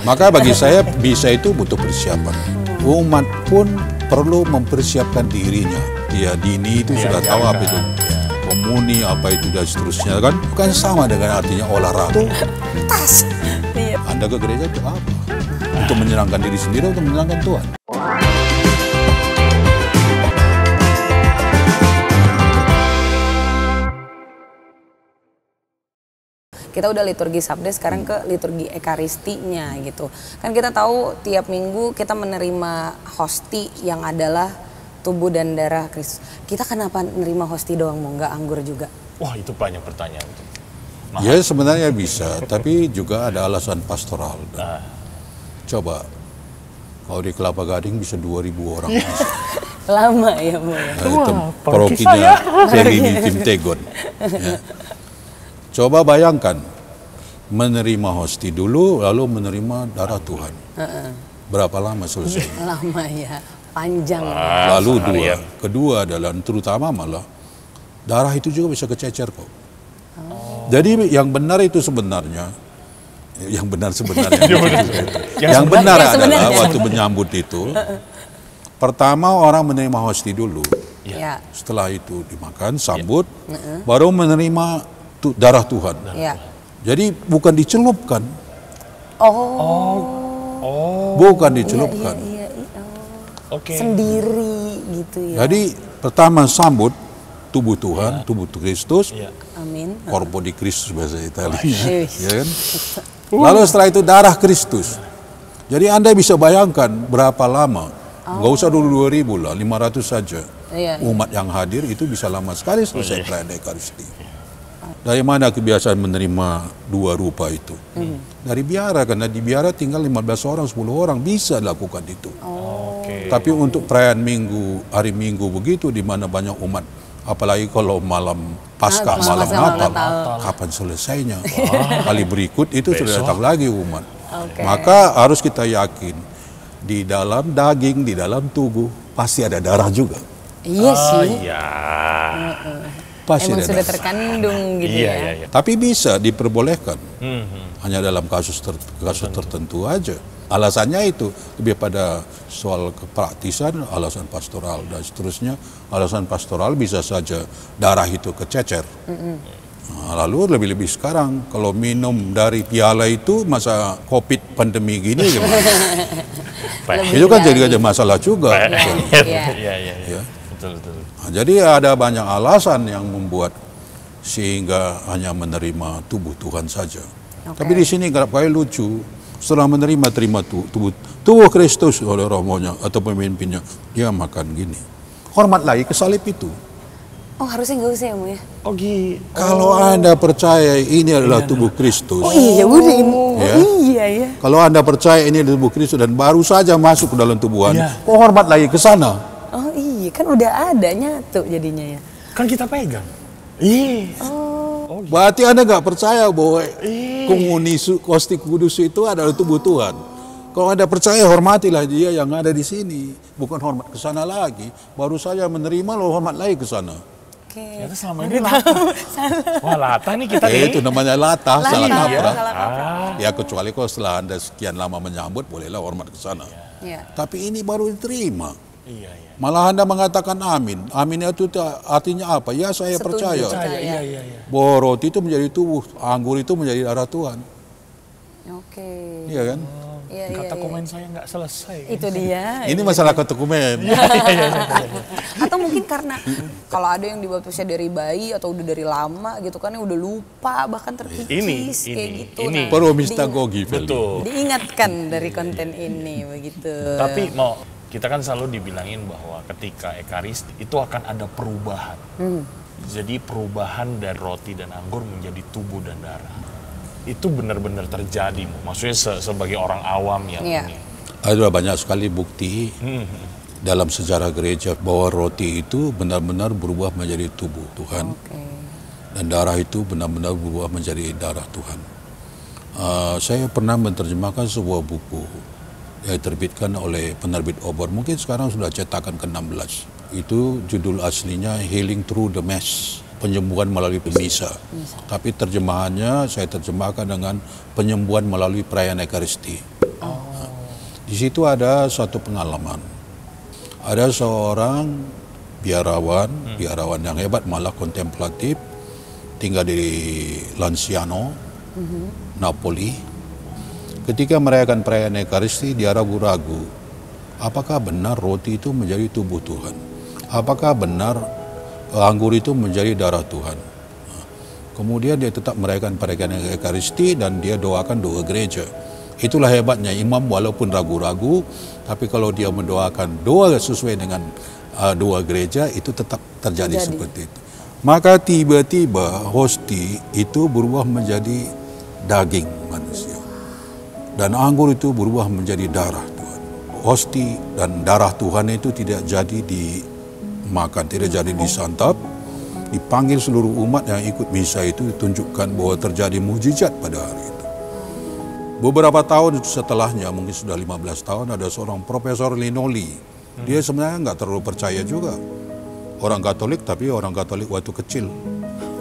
Maka bagi saya bisa itu butuh persiapan. Umat pun perlu mempersiapkan dirinya. Ya dini itu sudah tahu apa itu komuni, apa itu dan seterusnya kan. Bukan sama dengan artinya olahraga. Tas. Anda ke gereja itu apa? Untuk menyenangkan diri sendiri, untuk menyenangkan Tuhan. Kita udah liturgi Sabda, sekarang ke liturgi Ekaristinya gitu. Kan kita tahu tiap minggu kita menerima hosti yang adalah tubuh dan darah Kristus. Kita kenapa menerima hosti doang, mau nggak anggur juga? Wah, itu banyak pertanyaan. Ya sebenarnya bisa, tapi juga ada alasan pastoral. Coba, kalau di Kelapa Gading bisa 2.000 orang. Bisa. Lama ya, Bu ya? Parokinya Selini Timtegon. Ya. Coba bayangkan, menerima hosti dulu, lalu menerima darah Tuhan. Berapa lama selesai? Lama ya, panjang. Lalu kedua adalah, terutama malah, darah itu juga bisa kececer kok. Jadi yang benar itu sebenarnya, yang benar adalah waktu menyambut itu, pertama orang menerima hosti dulu, setelah itu dimakan, sambut, baru menerima darah Tuhan. Jadi bukan dicelupkan. Bukan dicelupkan. Sendiri gitu ya. Jadi pertama sambut tubuh Tuhan, tubuh Kristus. Amin. Corpo di Kristus bahasa Italianya. Ya kan? Lalu setelah itu darah Kristus. Jadi Anda bisa bayangkan berapa lama. Nggak usah dulu 2.000 lah, 500 saja. Umat yang hadir itu bisa lama sekali selesai perayaan Ekaristi. Dari mana kebiasaan menerima dua rupa itu? Dari biara, karena di biara tinggal 15 orang, 10 orang bisa lakukan itu. Tapi untuk perayaan Minggu, hari Minggu begitu, di mana banyak umat, apalagi kalau malam Paskah, malam Natal, kapan selesainya? Kali berikut itu sudah datang lagi umat. Maka harus kita yakin, di dalam daging, di dalam tubuh, pasti ada darah juga. Iya sih. Pasti emang sudah darah. Terkandung gitu ya. Tapi bisa diperbolehkan, hanya dalam kasus tertentu aja. Alasannya itu lebih pada soal kepraktisan, alasan pastoral dan seterusnya. Alasan pastoral bisa saja darah itu kececer. Lalu lebih-lebih sekarang kalau minum dari piala itu masa COVID pandemi gini gimana? Itu kan jadi ada masalah juga. Betul. Nah, jadi ada banyak alasan yang membuat sehingga hanya menerima tubuh Tuhan saja. Tapi di sini kerap kali lucu, setelah menerima terima tubuh Kristus oleh romonya atau pemimpinnya, dia makan gini. Hormat lagi ke salib itu. Oh harusnya nggak usah ya, Mu ya? Kalau Anda percaya ini adalah tubuh Kristus. Iya. Kalau Anda percaya ini adalah tubuh Kristus dan baru saja masuk ke dalam tubuh Anda, kok hormat lagi ke sana? Oh iya, kan udah ada nyatu jadinya ya. Kan kita pegang. Berarti Anda nggak percaya bahwa komuni Kosti Kudus itu adalah tubuh Tuhan. Kalau Anda percaya, hormatilah dia yang ada di sini. Bukan hormat ke sana lagi. Baru saja menerima, lo hormat lagi ke sana. Ternyata selama ini wah latah nih kita nih. Itu namanya latah, salah kaprah. Salah kaprah. Ya kecuali kalau setelah Anda sekian lama menyambut, bolehlah hormat ke sana. Tapi ini baru diterima. Malah Anda mengatakan amin. Amin itu artinya apa? Ya saya percaya. Bahwa roti itu menjadi tubuh, anggur itu menjadi darah Tuhan. Iya kan? Kata komen saya nggak selesai. Itu dia. Ini masalah dokumen. Atau mungkin karena kalau ada yang dibaptisnya dari bayi atau udah dari lama gitu kan, yang udah lupa bahkan terkikis kayak gitu. Ini perlu mistagogi. Betul. Diingatkan dari konten ini begitu. Tapi kita kan selalu dibilangin bahwa ketika Ekaristi itu akan ada perubahan. Jadi perubahan dari roti dan anggur menjadi tubuh dan darah. Itu benar-benar terjadi, maksudnya sebagai orang awam yang ini. Ada banyak sekali bukti dalam sejarah gereja bahwa roti itu benar-benar berubah menjadi tubuh Tuhan. Dan darah itu benar-benar berubah menjadi darah Tuhan. Saya pernah menerjemahkan sebuah buku yang diterbitkan oleh penerbit Obor. Mungkin sekarang sudah cetakan ke-16. Itu judul aslinya Healing Through the Mass. Penyembuhan melalui misa. Tapi terjemahannya saya terjemahkan dengan penyembuhan melalui perayaan Ekaristi. Di situ ada suatu pengalaman. Ada seorang biarawan yang hebat, malah kontemplatif, tinggal di Lanciano, Napoli. Ketika merayakan perayaan Ekaristi, dia ragu-ragu, apakah benar roti itu menjadi tubuh Tuhan? Apakah benar anggur itu menjadi darah Tuhan? Kemudian dia tetap merayakan perayaan Ekaristi dan dia doakan doa gereja. Itulah hebatnya imam, walaupun ragu-ragu, tapi kalau dia mendoakan doa sesuai dengan doa gereja, itu tetap terjadi seperti itu. Maka tiba-tiba hosti itu berubah menjadi daging manusia. Dan anggur itu berubah menjadi darah Tuhan. Hosti dan darah Tuhan itu tidak jadi dimakan, tidak jadi disantap. Dipanggil seluruh umat yang ikut misa itu, ditunjukkan bahwa terjadi mukjizat pada hari itu. Beberapa tahun setelahnya, mungkin sudah 15 tahun, ada seorang Profesor Linoli. Dia sebenarnya nggak terlalu percaya juga. Orang Katolik, tapi orang Katolik waktu kecil.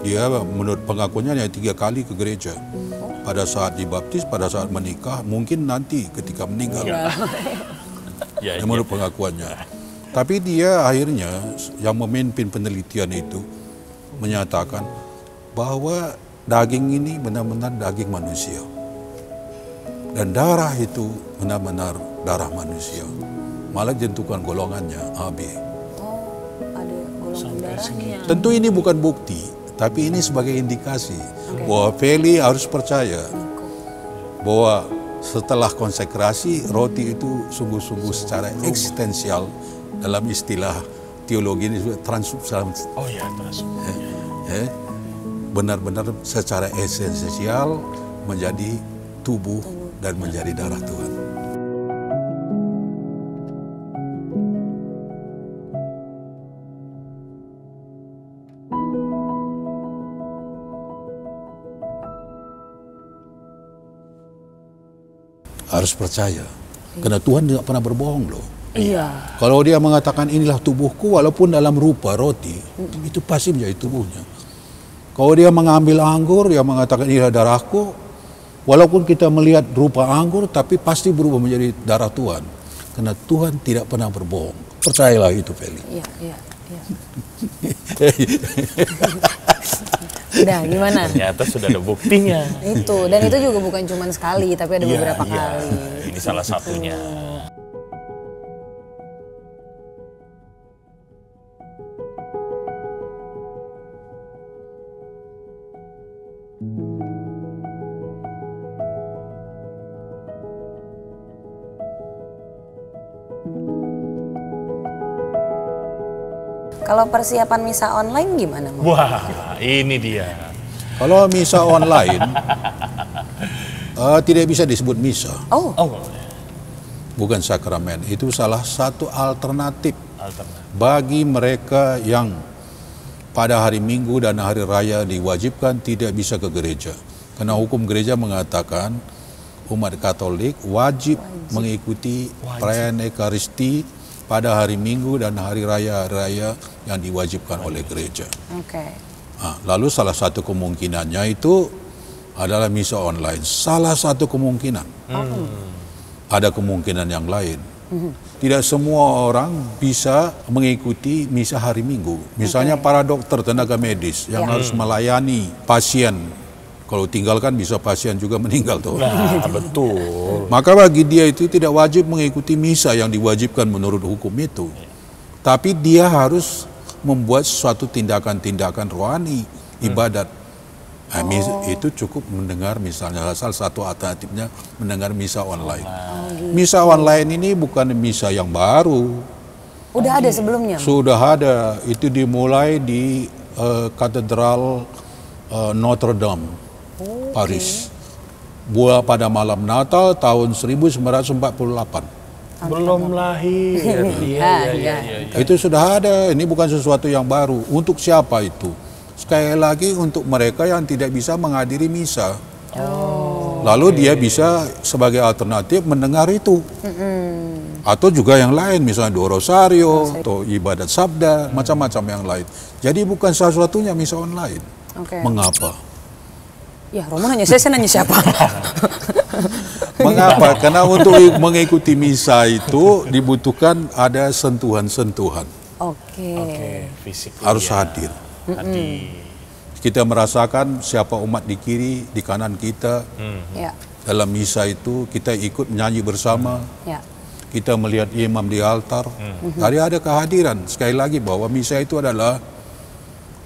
Dia menurut pengakuannya hanya 3 kali ke gereja. Pada saat dibaptis, pada saat menikah, mungkin nanti ketika meninggal. Menurut pengakuannya. Tapi dia akhirnya yang memimpin penelitian itu menyatakan bahwa daging ini benar-benar daging manusia. Dan darah itu benar-benar darah manusia. Malah ditentukan golongannya AB. Ada golongan darahnya. Tentu ini bukan bukti, tapi ini sebagai indikasi bahwa Feli harus percaya bahwa setelah konsekrasi, roti itu sungguh-sungguh secara eksistensial, dalam istilah teologi ini transubstansi. Oh ya, transubstansi. Benar-benar secara esensial menjadi tubuh dan menjadi darah Tuhan. Harus percaya, karena Tuhan tidak pernah berbohong loh. Iya. Kalau dia mengatakan inilah tubuhku, walaupun dalam rupa roti, itu pasti menjadi tubuhnya. Kalau dia mengambil anggur, dia mengatakan inilah darahku, walaupun kita melihat rupa anggur, tapi pasti berubah menjadi darah Tuhan. Karena Tuhan tidak pernah berbohong. Percayalah itu, Feli. Iya. Udah, gimana? Ternyata sudah ada buktinya. Itu, dan itu juga bukan cuma sekali, tapi ada beberapa kali. Ini salah satunya. Kalau persiapan misa online gimana? Wah, ini dia. Kalau misa online, tidak bisa disebut misa. Oh. Bukan sakramen. Itu salah satu alternatif bagi mereka yang pada hari Minggu dan hari Raya diwajibkan tidak bisa ke gereja. Karena hukum gereja mengatakan umat Katolik wajib mengikuti perayaan Ekaristi pada hari Minggu dan hari Raya yang diwajibkan oleh gereja. Lalu salah satu kemungkinannya itu adalah misa online. Salah satu kemungkinan. Ada kemungkinan yang lain. Tidak semua orang bisa mengikuti misa hari Minggu. Misalnya para dokter, tenaga medis yang harus melayani pasien. Kalau tinggalkan bisa pasien juga meninggal tuh. Nah, betul. Maka bagi dia itu tidak wajib mengikuti misa yang diwajibkan menurut hukum itu. Tapi dia harus membuat suatu tindakan-tindakan rohani, ibadat. Itu cukup mendengar, misalnya salah satu alternatifnya mendengar misa online. Misa online ini bukan misa yang baru. Udah ada sebelumnya? Sudah ada. Itu dimulai di Katedral Notre Dame. Paris. Pada malam Natal tahun 1948. Belum lahir. Iya. Itu sudah ada. Ini bukan sesuatu yang baru. Untuk siapa itu? Sekali lagi untuk mereka yang tidak bisa menghadiri misa. Lalu dia bisa sebagai alternatif mendengar itu. Atau juga yang lain, misalnya doa rosario, atau ibadat sabda, macam-macam yang lain. Jadi bukan sesuatunya misa online. Mengapa? Ya, Romo nanya saya nanya siapa? Mengapa? Karena untuk mengikuti misa itu dibutuhkan ada sentuhan-sentuhan. Oke. Fisik Harus hadir. Hadir. Kita merasakan siapa umat di kiri, di kanan kita. Ya. Dalam misa itu kita ikut menyanyi bersama. Ya. Kita melihat imam di altar. Tadi ada kehadiran. Sekali lagi bahwa misa itu adalah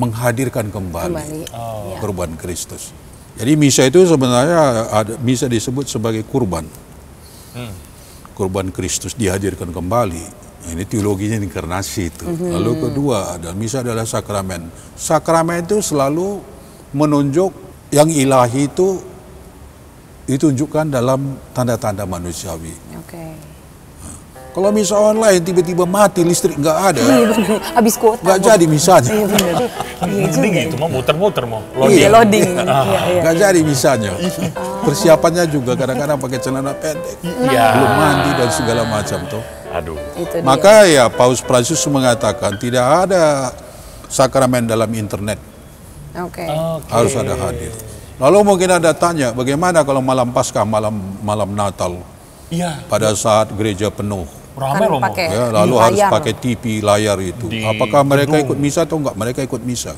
menghadirkan kembali. Kurban Kristus. Jadi misa itu sebenarnya misa disebut sebagai kurban. Kurban Kristus dihadirkan kembali. Ini teologinya inkarnasi itu. Lalu kedua, misa adalah sakramen. Sakramen itu selalu menunjuk yang ilahi itu ditunjukkan dalam tanda-tanda manusiawi. Oke. Kalau misa online tiba-tiba mati, listrik nggak ada, Habis kuota. nggak jadi misanya. Iya benar. Mending gitu mau muter-muter mau Iya, loading. Nggak jadi misanya. Persiapannya juga kadang-kadang pakai celana pendek, belum mandi dan segala macam tuh. Aduh. Itu dia. Maka ya Paus Francis mengatakan tidak ada sakramen dalam internet, Oke. harus ada hadir. Lalu mungkin ada tanya, bagaimana kalau malam Paskah, malam Natal, pada saat gereja penuh, Ramai loh. pakai ya, lalu harus layar. pakai TV layar itu. Di Apakah mereka gedung. ikut misa atau enggak? Mereka ikut misa.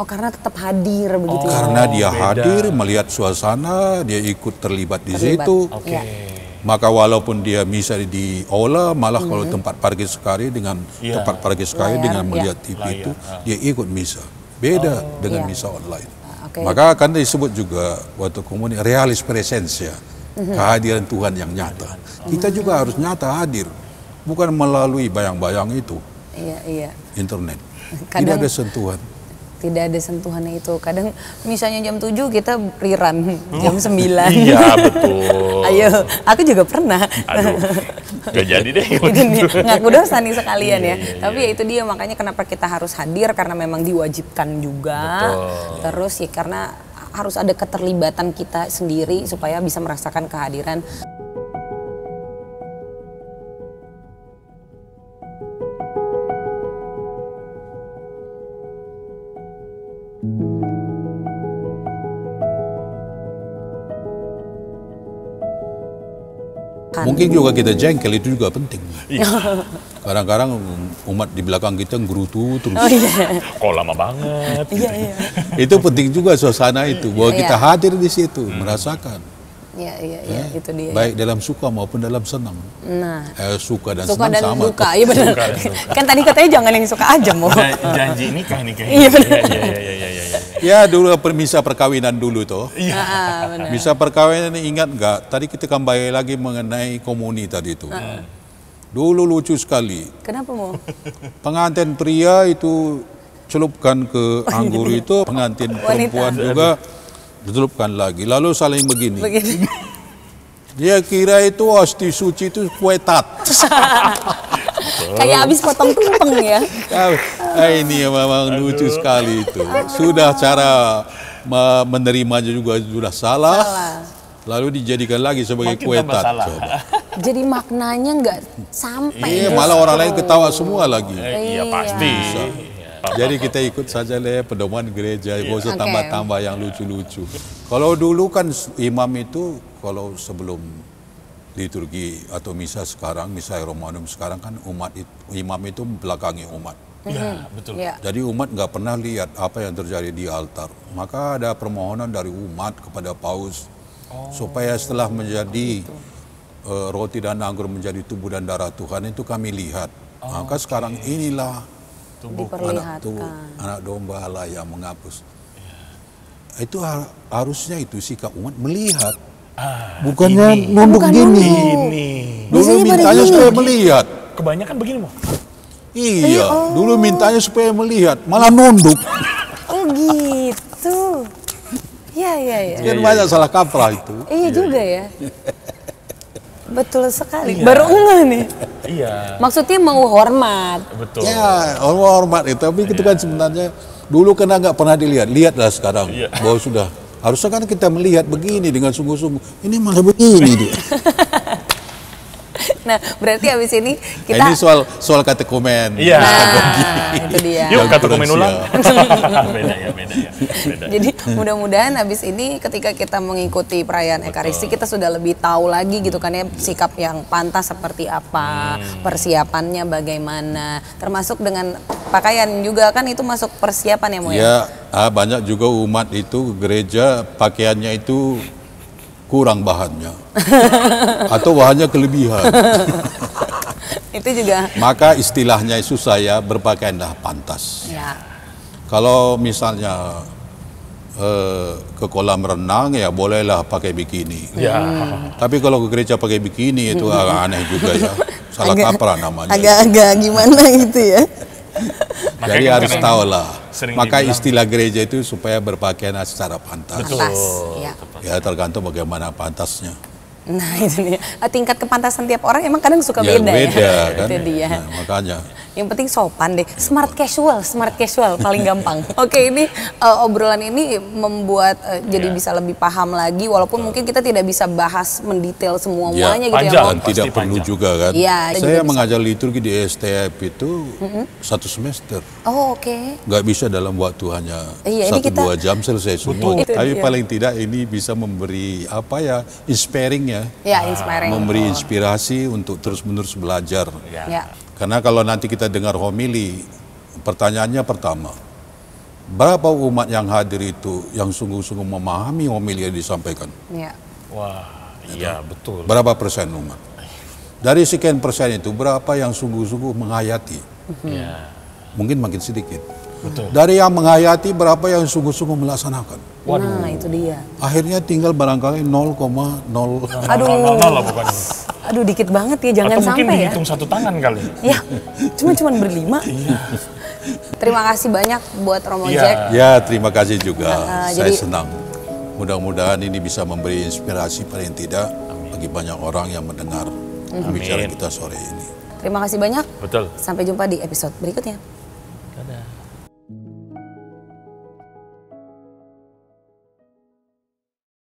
Oh, karena tetap hadir begitu. ya? Karena dia beda. hadir, melihat suasana, dia ikut terlibat di situ. Oke. Ya. Maka walaupun dia misa di aula, malah kalau tempat parkir sekali dengan tempat parkir sekali Layar, dengan ya. melihat TV Layar, itu, dia ikut misa. Beda dengan Ya. misa online. Oke. Maka akan disebut juga waktu komuni realis presensia, kehadiran Tuhan yang nyata. Kita juga harus nyata hadir, bukan melalui bayang-bayang itu, Iya. internet. Kadang- Tidak ada sentuhan. Tidak ada sentuhannya itu. Kadang misalnya jam 7 kita rerun jam 9. Iya betul. Ayo, aku juga pernah. Aduh, gak jadi deh. Itu nih, ngaku dosa nih sekalian ya. Iya. Tapi ya itu dia makanya kenapa kita harus hadir karena memang diwajibkan juga. Betul. Terus ya karena harus ada keterlibatan kita sendiri supaya bisa merasakan kehadiran. Mungkin juga kita jengkel, itu juga penting. Iya. Kadang-kadang umat di belakang kita gerutu terus. Oh iya. Kok lama banget. Iya. Itu penting juga suasana itu, bahwa kita Iya. hadir di situ, merasakan. Iya, itu dia. Baik dalam suka maupun dalam senang. Nah, Suka dan suka senang dan sama. duka, iya benar. Suka dan duka. Kan tadi katanya jangan yang suka aja mau. Janji nikah nih kayaknya. Iya, benar. Iya. Ya dulu misa perkawinan dulu tuh. Benar. Misa perkawinan ini ingat nggak? Tadi kita kembali lagi mengenai komuni tadi itu. Dulu lucu sekali. Kenapa mau? Pengantin pria itu celupkan ke anggur itu, pengantin perempuan juga dicelupkan lagi. Lalu saling begini. Dia kira itu hosti suci itu kue tat. Kayak habis potong tumpeng ya. Ini memang lucu sekali itu. Sudah cara menerimanya juga sudah salah. Lalu dijadikan lagi sebagai Makin kue tambah tat. salah. Coba. Jadi maknanya nggak sampai. Iya, malah orang lain ketawa semua lagi. Iya pasti. Jadi kita ikut saja lah pedoman gereja, nggak usah Oke. tambah-tambah yang lucu-lucu. Kalau dulu kan imam itu, kalau sebelum liturgi atau misa sekarang, misa Romanum sekarang kan imam itu belakangi umat. Iya betul. Iya. Jadi umat nggak pernah lihat apa yang terjadi di altar. Maka ada permohonan dari umat kepada Paus supaya setelah menjadi roti dan anggur menjadi tubuh dan darah Tuhan itu kami lihat. Maka sekarang inilah Diperlihatkan. anak domba Allah yang menghapus. Itu harusnya itu sikap umat melihat. Bukannya nunduk Bukan gini. Ini. Dulu Biasanya pada mintanya gini. supaya melihat. Kebanyakan begini mau. Iya, dulu mintanya supaya melihat, malah nunduk. Oh gitu. Iya. Kan banyak salah kaprah itu. Iya juga ya. Betul sekali. Baru ngeh nih. Iya. Maksudnya mau hormat. Betul. Ya, hormat itu. Tapi itu kan sebenarnya dulu kena nggak pernah dilihat. Lihatlah sekarang bahwa sudah. Harusnya kan kita melihat begini dengan sungguh-sungguh. Ini malah begini dia. Nah, berarti habis ini kita... Ini soal kata komen. Iya. Nah, itu dia. Yuk kata komen ulang. Beda ya. Jadi mudah-mudahan habis ini ketika kita mengikuti perayaan Ekaristi kita sudah lebih tahu lagi gitu kan ya, sikap yang pantas seperti apa, persiapannya bagaimana, termasuk dengan pakaian juga kan itu masuk persiapan ya Mo ya? Ya, banyak juga umat itu gereja pakaiannya itu kurang bahannya atau bahannya kelebihan. Itu juga. Maka istilahnya itu saya berpakaianlah pantas. Ya. Kalau misalnya ke kolam renang ya bolehlah pakai bikini. Ya. Tapi kalau ke gereja pakai bikini itu agak aneh juga ya. Salah kaprah namanya. Agak-agak gimana gitu ya. Jadi harus tahu lah. Maka dibilang, istilah gereja itu supaya berpakaian secara pantas. Pantas. Ya. Ya tergantung bagaimana pantasnya. Nah itu dia. Tingkat kepantasan tiap orang emang kadang suka Ya, beda beda ya. kan. Itu dia. Nah, makanya. Yang penting sopan deh, smart casual paling gampang. Oke, ini obrolan ini membuat jadi bisa lebih paham lagi, walaupun mungkin kita tidak bisa bahas mendetail semuanya gitu ya. Dan tidak perlu juga kan. Ya, saya mengajar liturgi di STF itu 1 semester. Oh oke. Nggak bisa dalam waktu hanya Iya, ini 1-2 jam selesai semua. Itu Tapi dia. paling tidak ini bisa memberi apa ya, inspiring ya. Ya, inspiring. Memberi inspirasi untuk terus-menerus belajar. Ya. Karena kalau nanti kita dengar homili, pertanyaannya pertama, berapa umat yang hadir itu yang sungguh-sungguh memahami homili yang disampaikan? Ya. Wah, iya betul. Berapa persen umat? Dari sekian persen itu, berapa yang sungguh-sungguh menghayati? Ya. Mungkin makin sedikit. Betul. Dari yang menghayati, berapa yang sungguh-sungguh melaksanakan? Nah itu dia. Akhirnya tinggal barangkali 0,0. Aduh. Lah pokoknya. Aduh dikit banget ya, jangan Atau mungkin sampai ya. dihitung 1 tangan kali. Ya, cuman berlima. Terima kasih banyak buat Romo Iya. Jack. Ya, terima kasih juga. Saya jadi- senang. Mudah-mudahan ini bisa memberi inspirasi paling tidak bagi banyak orang yang mendengar pembicaraan kita sore ini. Terima kasih banyak. Betul. Sampai jumpa di episode berikutnya. Dadah.